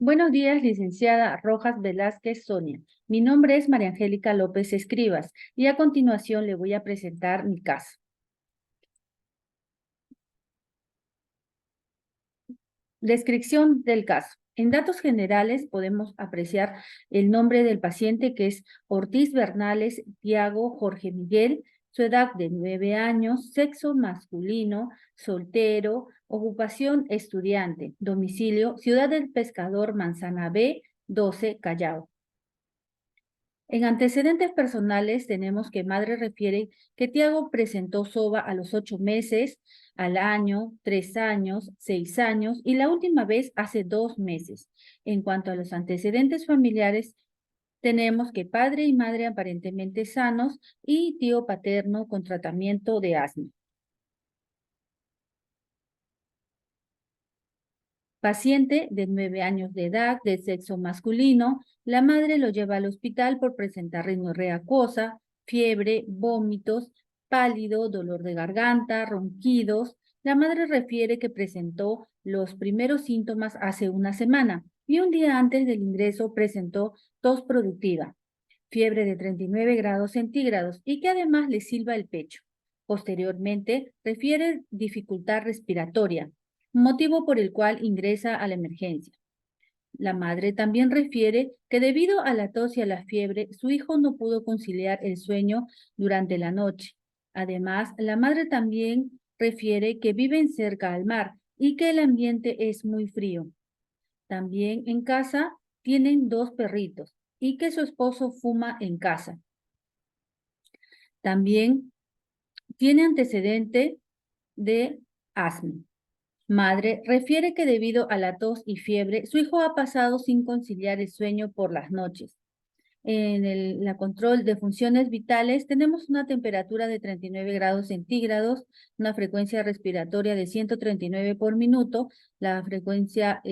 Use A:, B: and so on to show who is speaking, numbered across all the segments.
A: Buenos días, licenciada Rojas Velázquez Sonia. Mi nombre es María Angélica López Escribas y a continuación le voy a presentar mi caso. Descripción del caso. En datos generales podemos apreciar el nombre del paciente, que es Ortiz Bernales Tiago Jorge Miguel, su edad de 9 años, sexo masculino, soltero, ocupación estudiante, domicilio Ciudad del Pescador, Manzana B, 12, Callao. En antecedentes personales tenemos que madre refiere que Tiago presentó SOVA a los 8 meses, al año, 3 años, 6 años y la última vez hace 2 meses. En cuanto a los antecedentes familiares, tenemos que padre y madre aparentemente sanos y tío paterno con tratamiento de asma. Paciente de 9 años de edad, de sexo masculino, la madre lo lleva al hospital por presentar rinorrea acuosa, fiebre, vómitos, pálido, dolor de garganta, ronquidos. La madre refiere que presentó los primeros síntomas hace una semana y un día antes del ingreso presentó tos productiva, fiebre de 39 grados centígrados y que además le silba el pecho. Posteriormente, refiere dificultad respiratoria, motivo por el cual ingresa a la emergencia. La madre también refiere que debido a la tos y a la fiebre, su hijo no pudo conciliar el sueño durante la noche. Además, la madre también refiere que viven cerca al mar y que el ambiente es muy frío. También en casa tienen 2 perritos y que su esposo fuma en casa. También tiene antecedente de asma. Madre refiere que debido a la tos y fiebre, su hijo ha pasado sin conciliar el sueño por las noches. En la control de funciones vitales tenemos una temperatura de 39 grados centígrados, una frecuencia respiratoria de 139 por minuto, la frecuencia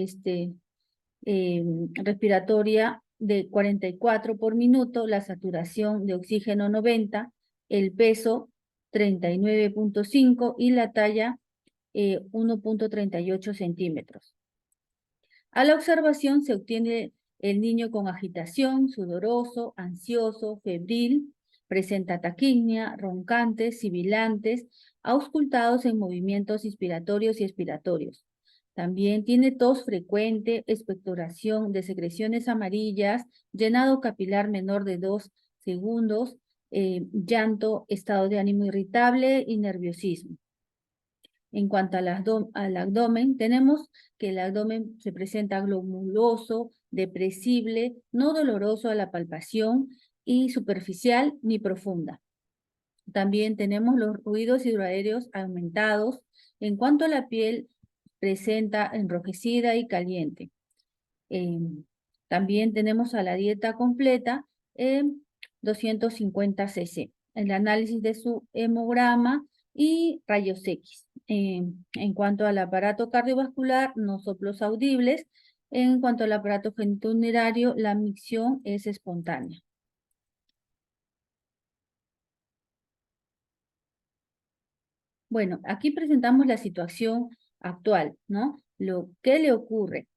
A: respiratoria de 44 por minuto, la saturación de oxígeno 90, el peso 39.5 y la talla 1.38 centímetros. A la observación se obtiene el niño con agitación, sudoroso, ansioso, febril, presenta taquimia, roncantes, sibilantes, auscultados en movimientos inspiratorios y expiratorios. También tiene tos frecuente, expectoración de secreciones amarillas, llenado capilar menor de 2 segundos, llanto, estado de ánimo irritable y nerviosismo. En cuanto al abdomen, tenemos que el abdomen se presenta glomuloso, depresible, no doloroso a la palpación y superficial ni profunda. También tenemos los ruidos hidroaéreos aumentados. En cuanto a la piel, presenta enrojecida y caliente. También tenemos a la dieta completa en 250 cc. El análisis de su hemograma y rayos X. En cuanto al aparato cardiovascular, no soplos audibles. En cuanto al aparato genitourinario, la micción es espontánea. Bueno, aquí presentamos la situación actual, ¿no? Lo que le ocurre.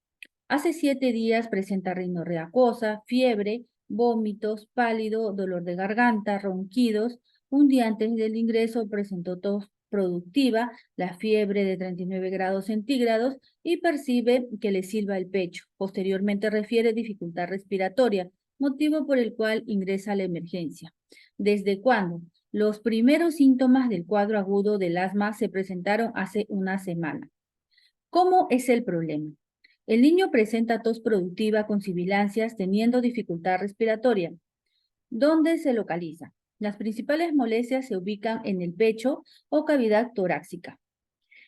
A: Hace 7 días presenta rinorrea acuosa, fiebre, vómitos, pálido, dolor de garganta, ronquidos. Un día antes del ingreso presentó tos productiva, la fiebre de 39 grados centígrados y percibe que le silba el pecho. Posteriormente refiere dificultad respiratoria, motivo por el cual ingresa a la emergencia. ¿Desde cuándo? Los primeros síntomas del cuadro agudo del asma se presentaron hace una semana. ¿Cómo es el problema? El niño presenta tos productiva con sibilancias, teniendo dificultad respiratoria. ¿Dónde se localiza? Las principales molestias se ubican en el pecho o cavidad torácica.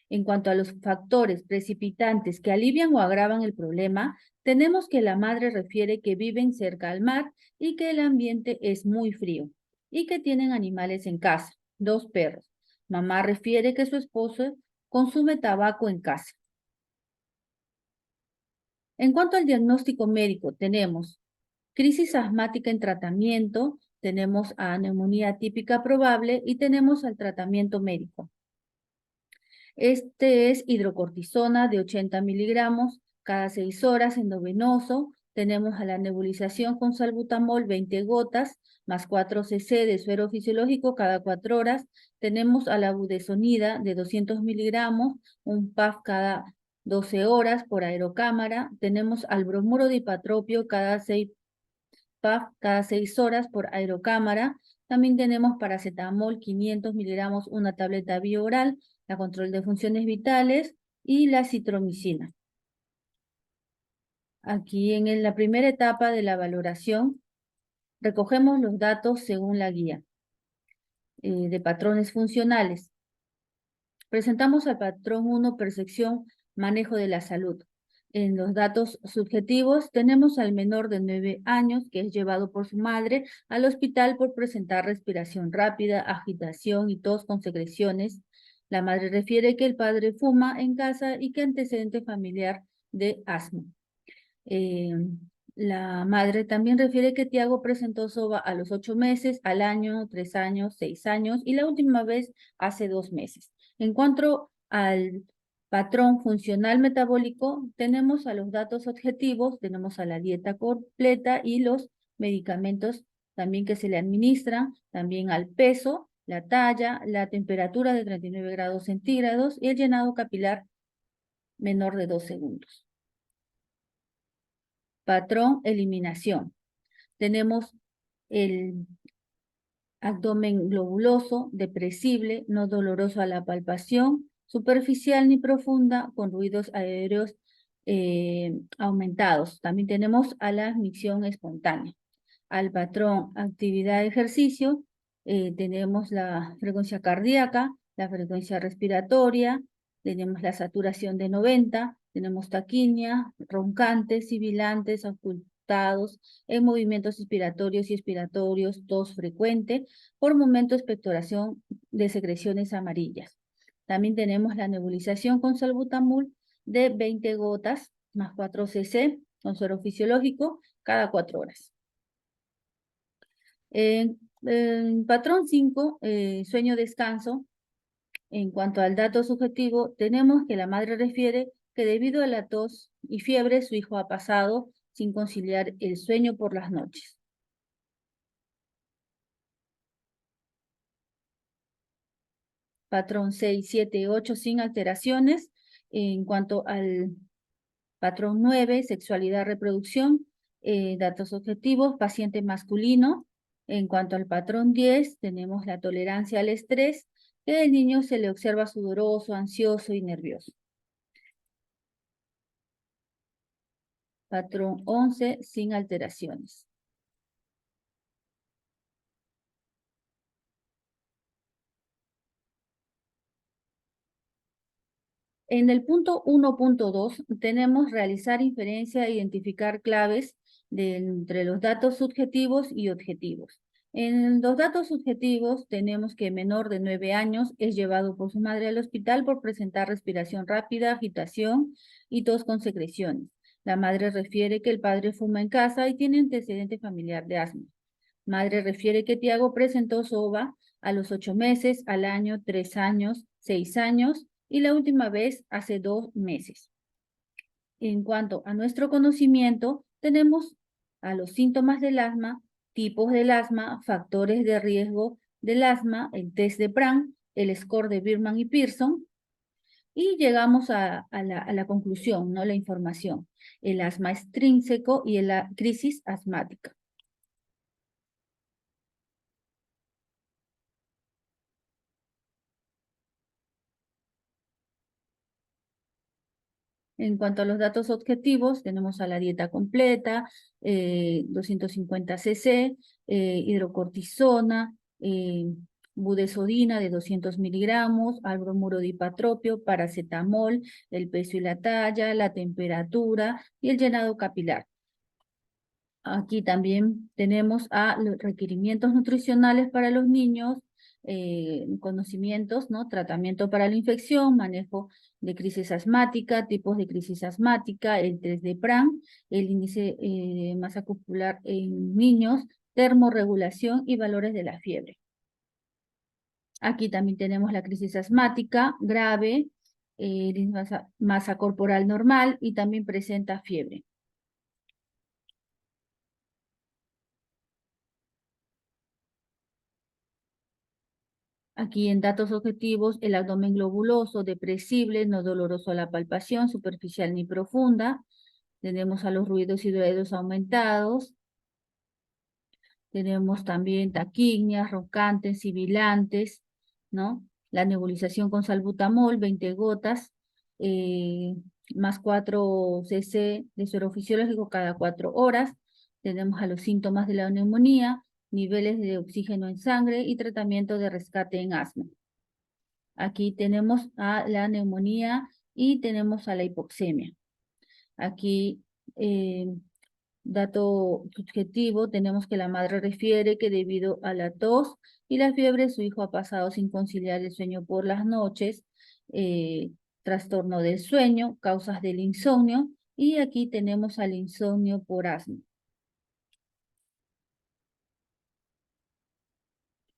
A: En cuanto a los factores precipitantes que alivian o agravan el problema, tenemos que la madre refiere que viven cerca al mar y que el ambiente es muy frío y que tienen animales en casa, 2 perros. Mamá refiere que su esposo consume tabaco en casa. En cuanto al diagnóstico médico, tenemos crisis asmática en tratamiento, tenemos a neumonía típica probable y tenemos al tratamiento médico. Este es hidrocortisona de 80 miligramos, cada 6 horas, endovenoso. Tenemos a la nebulización con salbutamol, 20 gotas, más 4 cc de suero fisiológico cada 4 horas. Tenemos a la budesonida de 200 miligramos, un PAF cada 12 horas por aerocámara. Tenemos al bromuro de hipatropio cada 6 PAF cada 6 horas por aerocámara. También tenemos paracetamol 500 miligramos, una tableta bioral, la control de funciones vitales y la citromicina. Aquí en la primera etapa de la valoración recogemos los datos según la guía de patrones funcionales. Presentamos al patrón 1, percepción, manejo de la salud. En los datos subjetivos tenemos al menor de 9 años que es llevado por su madre al hospital por presentar respiración rápida, agitación y tos con secreciones. La madre refiere que el padre fuma en casa y que antecedente familiar de asma. La madre también refiere que Tiago presentó SOVA a los 8 meses, al año, 3 años, 6 años y la última vez hace 2 meses. En cuanto al patrón funcional metabólico, tenemos a los datos objetivos, tenemos a la dieta completa y los medicamentos también que se le administran, también al peso, la talla, la temperatura de 39 grados centígrados y el llenado capilar menor de 2 segundos. Patrón eliminación. Tenemos el abdomen globuloso, depresible, no doloroso a la palpación, superficial ni profunda, con ruidos aéreos aumentados. También tenemos a la micción espontánea. Al patrón actividad-ejercicio, tenemos la frecuencia cardíaca, la frecuencia respiratoria, tenemos la saturación de 90, tenemos taquinia, roncantes, sibilantes, ocultados, en movimientos inspiratorios y expiratorios, tos frecuente, por momento expectoración de secreciones amarillas. También tenemos la nebulización con salbutamol de 20 gotas más 4 cc con suero fisiológico cada 4 horas. En patrón 5, sueño-descanso, en cuanto al dato subjetivo, tenemos que la madre refiere que debido a la tos y fiebre, su hijo ha pasado sin conciliar el sueño por las noches. Patrón 6, 7, 8 sin alteraciones. En cuanto al patrón 9, sexualidad, reproducción, datos objetivos, paciente masculino. En cuanto al patrón 10, tenemos la tolerancia al estrés, que el niño se le observa sudoroso, ansioso y nervioso. Patrón 11, sin alteraciones. En el punto 1.2 tenemos realizar inferencia e identificar claves entre los datos subjetivos y objetivos. En los datos subjetivos tenemos que menor de 9 años es llevado por su madre al hospital por presentar respiración rápida, agitación y tos con secreciones. La madre refiere que el padre fuma en casa y tiene antecedente familiar de asma. Madre refiere que Tiago presentó SOVA a los 8 meses, al año, 3 años, 6 años y la última vez hace 2 meses. En cuanto a nuestro conocimiento, tenemos a los síntomas del asma, tipos del asma, factores de riesgo del asma, el test de Pran, el score de Birman y Pearson, y llegamos a la conclusión, ¿no? La información, el asma extrínseco y la crisis asmática. En cuanto a los datos objetivos, tenemos a la dieta completa, 250 cc, hidrocortisona, budesodina de 200 miligramos, albromuro de hipatropio, paracetamol, el peso y la talla, la temperatura y el llenado capilar. Aquí también tenemos a los requerimientos nutricionales para los niños, conocimientos, ¿no? Tratamiento para la infección, manejo de crisis asmática, tipos de crisis asmática, el test de Pran, el índice de masa muscular en niños, termorregulación y valores de la fiebre. Aquí también tenemos la crisis asmática grave, masa corporal normal y también presenta fiebre. Aquí en datos objetivos, el abdomen globuloso, depresible, no doloroso a la palpación, superficial ni profunda. Tenemos a los ruidos y dolores aumentados. Tenemos también taquignias, roncantes, sibilantes, ¿no? La nebulización con salbutamol, 20 gotas, eh, más 4 cc de suero fisiológico cada 4 horas. Tenemos a los síntomas de la neumonía, niveles de oxígeno en sangre y tratamiento de rescate en asma. Aquí tenemos a la neumonía y tenemos a la hipoxemia. Aquí, dato subjetivo, tenemos que la madre refiere que debido a la tos y la fiebre, su hijo ha pasado sin conciliar el sueño por las noches, trastorno del sueño, causas del insomnio, y aquí tenemos al insomnio por asma.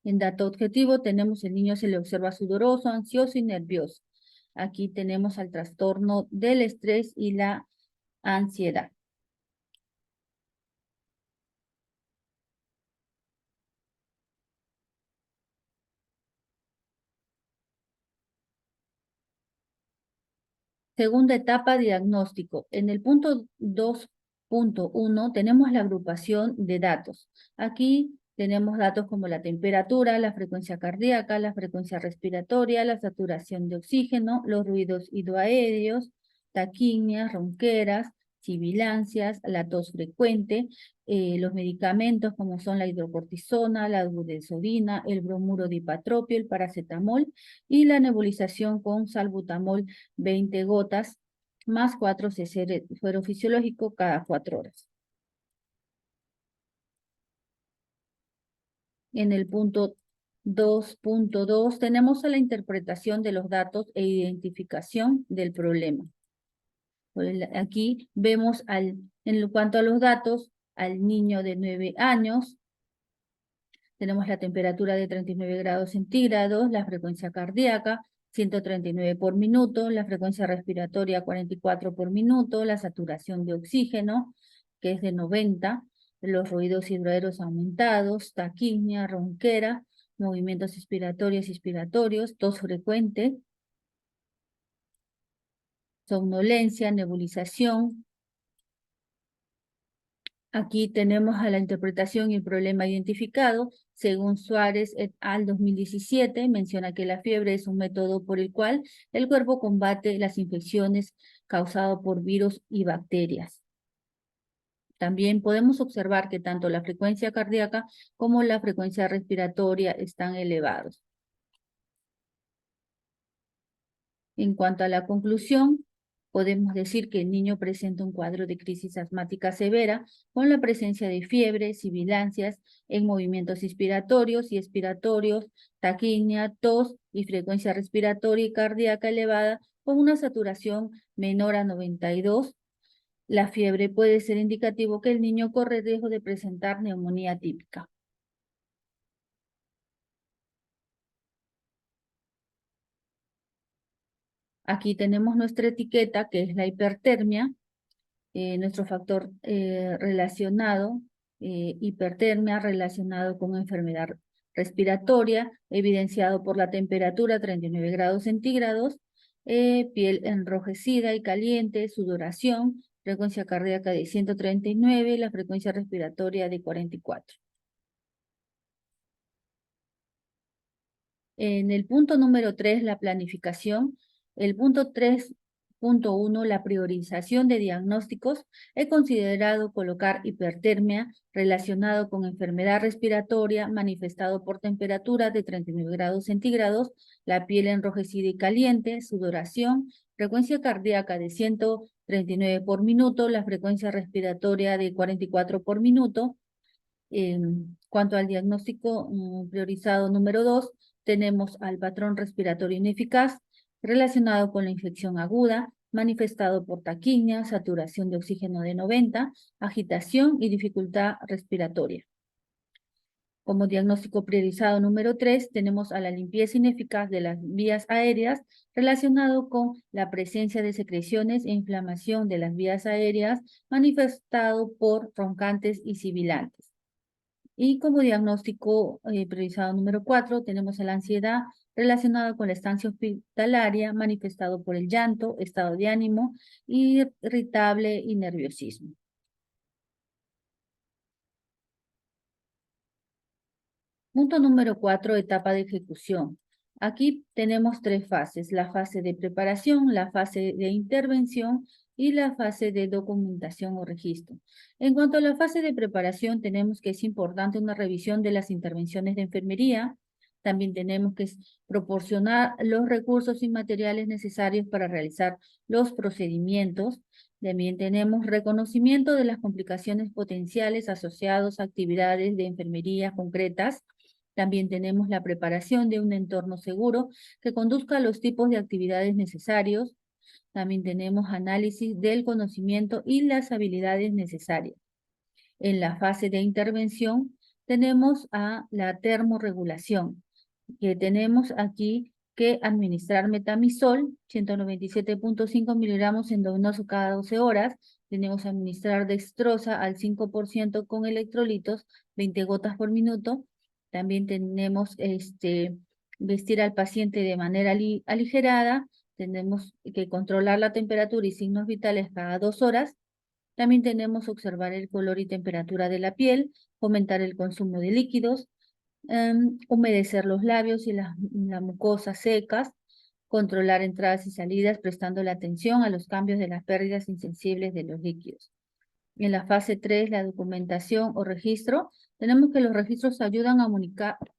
A: En dato objetivo tenemos el niño se le observa sudoroso, ansioso y nervioso. Aquí tenemos al trastorno del estrés y la ansiedad. Segunda etapa, diagnóstico. En el punto 2.1 tenemos la agrupación de datos. Aquí tenemos datos como la temperatura, la frecuencia cardíaca, la frecuencia respiratoria, la saturación de oxígeno, los ruidos hidroaéreos, taquimias, ronqueras, sibilancias, la tos frecuente, los medicamentos como son la hidrocortisona, la budesonida, el bromuro dipatropio, el paracetamol y la nebulización con salbutamol 20 gotas más 4 cc de suero fisiológico cada 4 horas. En el punto 2.2 tenemos a la interpretación de los datos e identificación del problema. Aquí vemos en cuanto a los datos, al niño de 9 años, tenemos la temperatura de 39 grados centígrados, la frecuencia cardíaca 139 por minuto, la frecuencia respiratoria 44 por minuto, la saturación de oxígeno, que es de 90, los ruidos hidroaéreos aumentados, taquimia, ronquera, movimientos expiratorios, tos frecuente, somnolencia, nebulización. Aquí tenemos a la interpretación y el problema identificado. Según Suárez et al. 2017, menciona que la fiebre es un método por el cual el cuerpo combate las infecciones causadas por virus y bacterias. También podemos observar que tanto la frecuencia cardíaca como la frecuencia respiratoria están elevados. En cuanto a la conclusión, podemos decir que el niño presenta un cuadro de crisis asmática severa con la presencia de fiebre, sibilancias en movimientos inspiratorios y expiratorios, taquimia, tos y frecuencia respiratoria y cardíaca elevada con una saturación menor a 92. La fiebre puede ser indicativo que el niño corre riesgo de presentar neumonía típica. Aquí tenemos nuestra etiqueta, que es la hipertermia, nuestro factor relacionado, hipertermia relacionado con enfermedad respiratoria, evidenciado por la temperatura 39 grados centígrados, piel enrojecida y caliente, sudoración, frecuencia cardíaca de 139 y la frecuencia respiratoria de 44. En el punto número 3, la planificación. El punto 3.1, la priorización de diagnósticos. He considerado colocar hipertermia relacionado con enfermedad respiratoria manifestado por temperatura de 39 grados centígrados, la piel enrojecida y caliente, sudoración, frecuencia cardíaca de 139 por minuto, la frecuencia respiratoria de 44 por minuto. En cuanto al diagnóstico priorizado número 2, tenemos al patrón respiratorio ineficaz relacionado con la infección aguda, manifestado por taquimia, saturación de oxígeno de 90, agitación y dificultad respiratoria. Como diagnóstico priorizado número 3, tenemos a la limpieza ineficaz de las vías aéreas relacionado con la presencia de secreciones e inflamación de las vías aéreas manifestado por roncantes y sibilantes. Y como diagnóstico priorizado número 4, tenemos a la ansiedad relacionada con la estancia hospitalaria manifestado por el llanto, estado de ánimo, irritable y nerviosismo. Punto número 4, etapa de ejecución. Aquí tenemos tres fases, la fase de preparación, la fase de intervención y la fase de documentación o registro. En cuanto a la fase de preparación, tenemos que es importante una revisión de las intervenciones de enfermería. También tenemos que proporcionar los recursos y materiales necesarios para realizar los procedimientos. También tenemos reconocimiento de las complicaciones potenciales asociadas a actividades de enfermería concretas. También tenemos la preparación de un entorno seguro que conduzca a los tipos de actividades necesarios. También tenemos análisis del conocimiento y las habilidades necesarias. En la fase de intervención tenemos a la termorregulación, que tenemos aquí que administrar metamizol, 197.5 miligramos endovenoso cada 12 horas. Tenemos que administrar dextrosa al 5% con electrolitos, 20 gotas por minuto. También tenemos vestir al paciente de manera aligerada. Tenemos que controlar la temperatura y signos vitales cada 2 horas. También tenemos observar el color y temperatura de la piel, fomentar el consumo de líquidos, humedecer los labios y la mucosa secas, controlar entradas y salidas prestando la atención a los cambios de las pérdidas insensibles de los líquidos. En la fase 3, la documentación o registro, tenemos que los registros ayudan a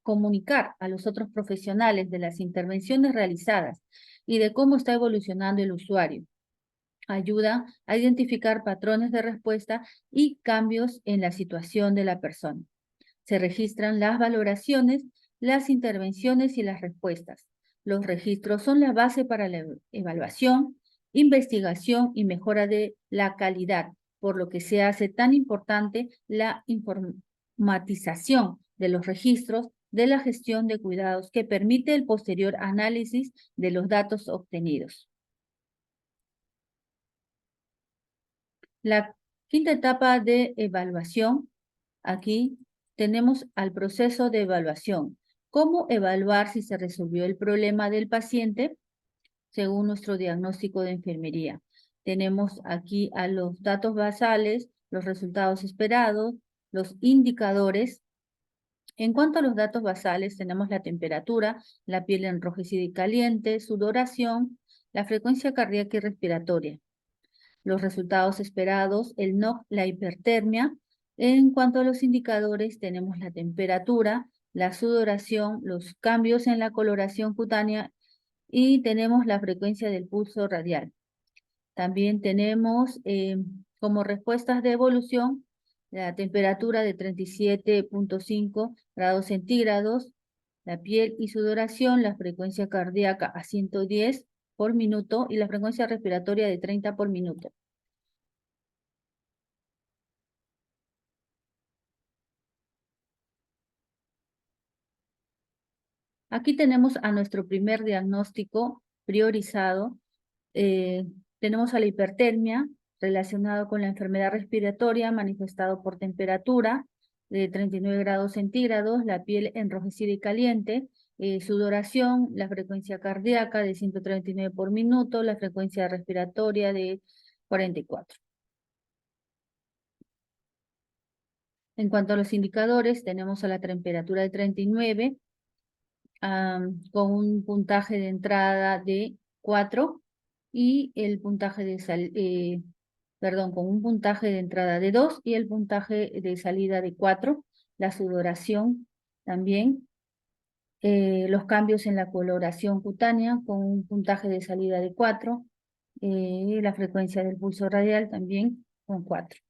A: comunicar a los otros profesionales de las intervenciones realizadas y de cómo está evolucionando el usuario. Ayuda a identificar patrones de respuesta y cambios en la situación de la persona. Se registran las valoraciones, las intervenciones y las respuestas. Los registros son la base para la evaluación, investigación y mejora de la calidad, por lo que se hace tan importante la informatización de los registros de la gestión de cuidados que permite el posterior análisis de los datos obtenidos. La quinta etapa de evaluación, aquí tenemos al proceso de evaluación. ¿Cómo evaluar si se resolvió el problema del paciente según nuestro diagnóstico de enfermería? Tenemos aquí a los datos basales, los resultados esperados, los indicadores. En cuanto a los datos basales, tenemos la temperatura, la piel enrojecida y caliente, sudoración, la frecuencia cardíaca y respiratoria. Los resultados esperados, el NOC, la hipertermia. En cuanto a los indicadores, tenemos la temperatura, la sudoración, los cambios en la coloración cutánea y tenemos la frecuencia del pulso radial. También tenemos como respuestas de evolución la temperatura de 37.5 grados centígrados, la piel y sudoración, la frecuencia cardíaca a 110 por minuto y la frecuencia respiratoria de 30 por minuto. Aquí tenemos a nuestro primer diagnóstico priorizado. Tenemos a la hipertermia relacionado con la enfermedad respiratoria manifestado por temperatura de 39 grados centígrados, la piel enrojecida y caliente, sudoración, la frecuencia cardíaca de 139 por minuto, la frecuencia respiratoria de 44. En cuanto a los indicadores, tenemos a la temperatura de 39, con un puntaje de entrada de 4 y el puntaje de con un puntaje de entrada de 2 y el puntaje de salida de 4, la sudoración también, los cambios en la coloración cutánea con un puntaje de salida de 4, la frecuencia del pulso radial también con 4.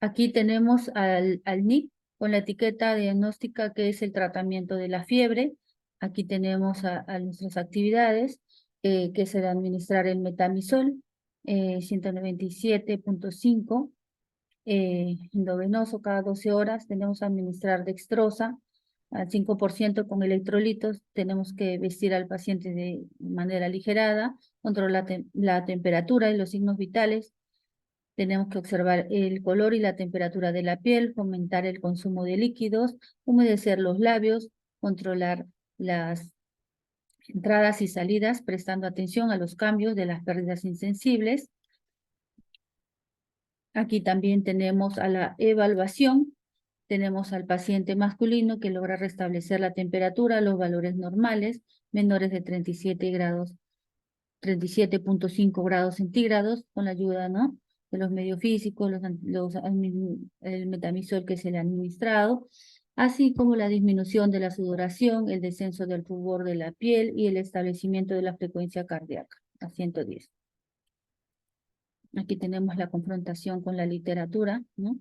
A: Aquí tenemos al NIP con la etiqueta diagnóstica que es el tratamiento de la fiebre. Aquí tenemos a nuestras actividades, que es el administrar el metamizol, 197.5. Endovenoso cada 12 horas. Tenemos que administrar dextrosa al 5% con electrolitos. Tenemos que vestir al paciente de manera aligerada, controlar la temperatura y los signos vitales. Tenemos que observar el color y la temperatura de la piel, fomentar el consumo de líquidos, humedecer los labios, controlar las entradas y salidas, prestando atención a los cambios de las pérdidas insensibles. Aquí también tenemos a la evaluación. Tenemos al paciente masculino que logra restablecer la temperatura a los valores normales, menores de 37 grados, 37.5 grados centígrados, con la ayuda, ¿no?, de los medios físicos, el metamizol que se le ha administrado, así como la disminución de la sudoración, el descenso del rubor de la piel y el establecimiento de la frecuencia cardíaca a 110. Aquí tenemos la confrontación con la literatura, ¿no?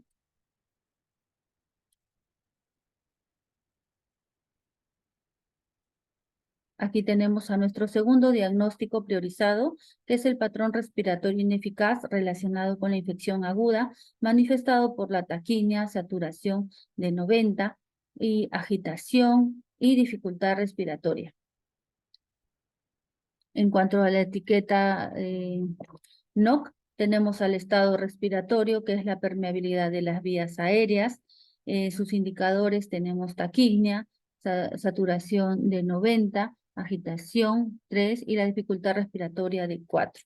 A: Aquí tenemos a nuestro segundo diagnóstico priorizado, que es el patrón respiratorio ineficaz relacionado con la infección aguda, manifestado por la taquimia, saturación de 90 y agitación y dificultad respiratoria. En cuanto a la etiqueta NOC, tenemos al estado respiratorio, que es la permeabilidad de las vías aéreas. Sus indicadores tenemos taquimia, saturación de 90, agitación 3 y la dificultad respiratoria de 4.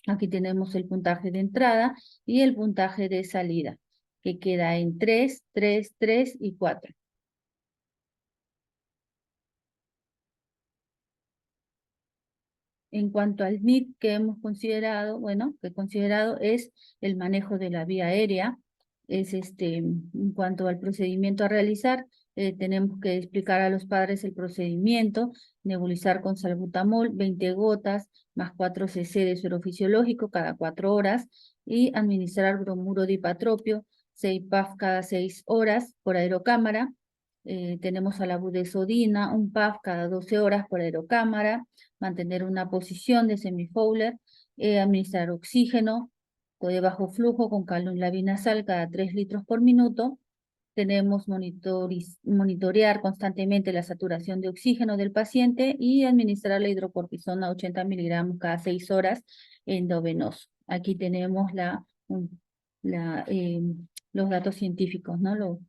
A: Aquí tenemos el puntaje de entrada y el puntaje de salida, que queda en 3, 3, 3 y 4. En cuanto al NIT que hemos considerado, bueno, que considerado es el manejo de la vía aérea. En cuanto al procedimiento a realizar, tenemos que explicar a los padres el procedimiento, nebulizar con salbutamol 20 gotas más 4 cc de suero fisiológico cada 4 horas y administrar bromuro dipatropio 6 PAF cada 6 horas por aerocámara. Tenemos a la budesodina, un PAF cada 12 horas por aerocámara, mantener una posición de semifowler, administrar oxígeno de bajo flujo con cálula binasal cada 3 litros por minuto. Tenemos monitorear constantemente la saturación de oxígeno del paciente y administrar la hidrocortisona 80 miligramos cada 6 horas endovenoso. Aquí tenemos los datos científicos, ¿no?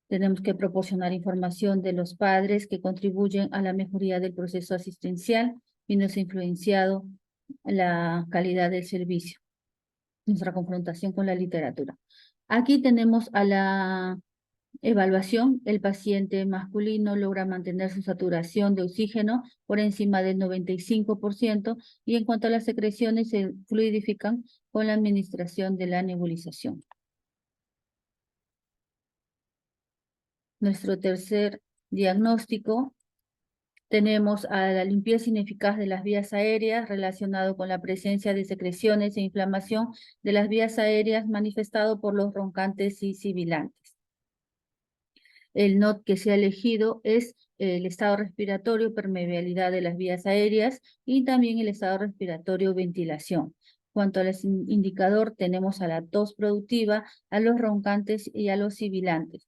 A: Tenemos que proporcionar información de los padres que contribuyen a la mejoría del proceso asistencial y nos ha influenciado la calidad del servicio, nuestra confrontación con la literatura. Aquí tenemos a la evaluación. El paciente masculino logra mantener su saturación de oxígeno por encima del 95% y en cuanto a las secreciones se fluidifican con la administración de la nebulización. Nuestro tercer diagnóstico, tenemos a la limpieza ineficaz de las vías aéreas relacionado con la presencia de secreciones e inflamación de las vías aéreas manifestado por los roncantes y sibilantes. El NOT que se ha elegido es el estado respiratorio, permeabilidad de las vías aéreas y también el estado respiratorio, ventilación. Cuanto al indicador, tenemos a la tos productiva, a los roncantes y a los sibilantes.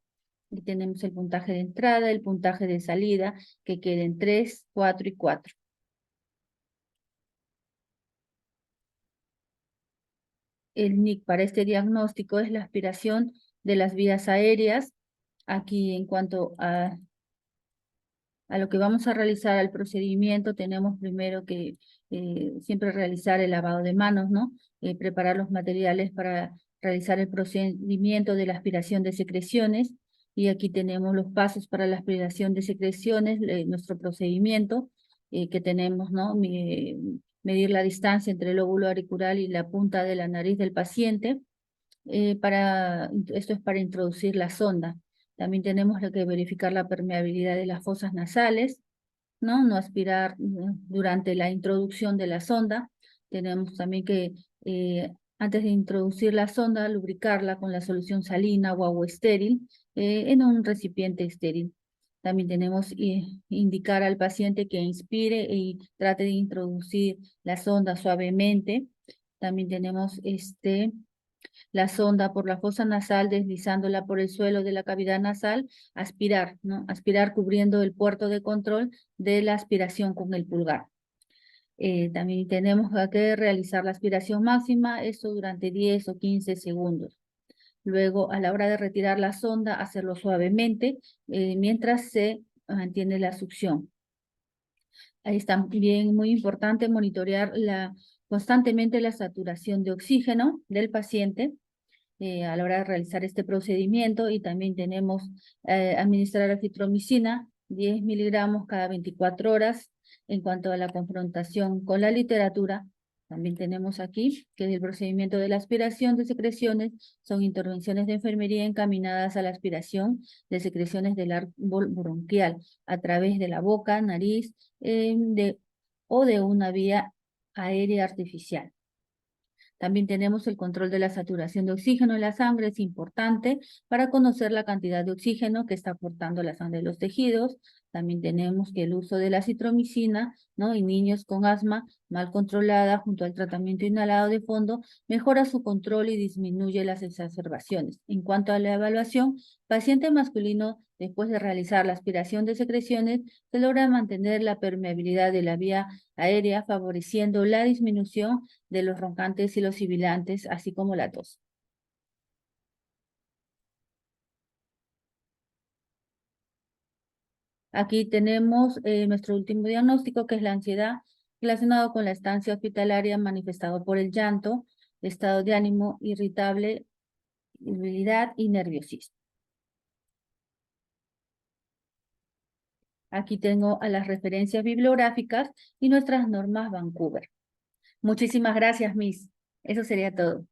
A: Y tenemos el puntaje de entrada, el puntaje de salida, que queda en 3, 4 y 4. El NIC para este diagnóstico es la aspiración de las vías aéreas. Aquí, en cuanto a lo que vamos a realizar al procedimiento, tenemos primero que siempre realizar el lavado de manos, ¿no? Preparar los materiales para realizar el procedimiento de la aspiración de secreciones. Y aquí tenemos los pasos para la aspiración de secreciones, nuestro procedimiento que tenemos, ¿no? Medir la distancia entre el lóbulo auricular y la punta de la nariz del paciente. Esto es para introducir la sonda. También tenemos que verificar la permeabilidad de las fosas nasales, ¿no? No aspirar durante la introducción de la sonda. Tenemos también que, antes de introducir la sonda, lubricarla con la solución salina o agua estéril en un recipiente estéril. También tenemos que indicar al paciente que inspire y trate de introducir la sonda suavemente. También tenemos la sonda por la fosa nasal, deslizándola por el suelo de la cavidad nasal, aspirar, ¿no? Aspirar cubriendo el puerto de control de la aspiración con el pulgar. También tenemos que realizar la aspiración máxima, esto durante 10 o 15 segundos. Luego, a la hora de retirar la sonda, hacerlo suavemente mientras se mantiene la succión. Ahí está bien muy importante monitorear constantemente la saturación de oxígeno del paciente a la hora de realizar este procedimiento, y también tenemos administrar acitromicina, 10 miligramos cada 24 horas. En cuanto a la confrontación con la literatura, también tenemos aquí que el procedimiento de la aspiración de secreciones son intervenciones de enfermería encaminadas a la aspiración de secreciones del árbol bronquial a través de la boca, nariz o de una vía aérea artificial. También tenemos el control de la saturación de oxígeno en la sangre, es importante para conocer la cantidad de oxígeno que está aportando la sangre de los tejidos. También tenemos que el uso de la citromicina, ¿no? En niños con asma mal controlada junto al tratamiento inhalado de fondo, mejora su control y disminuye las exacerbaciones. En cuanto a la evaluación, paciente masculino, después de realizar la aspiración de secreciones, se logra mantener la permeabilidad de la vía aérea, favoreciendo la disminución de los roncantes y los sibilantes, así como la tos. Aquí tenemos nuestro último diagnóstico, que es la ansiedad, relacionado con la estancia hospitalaria manifestado por el llanto, estado de ánimo irritable, irritabilidad y nerviosismo. Aquí tengo a las referencias bibliográficas y nuestras normas Vancouver. Muchísimas gracias, Miss. Eso sería todo.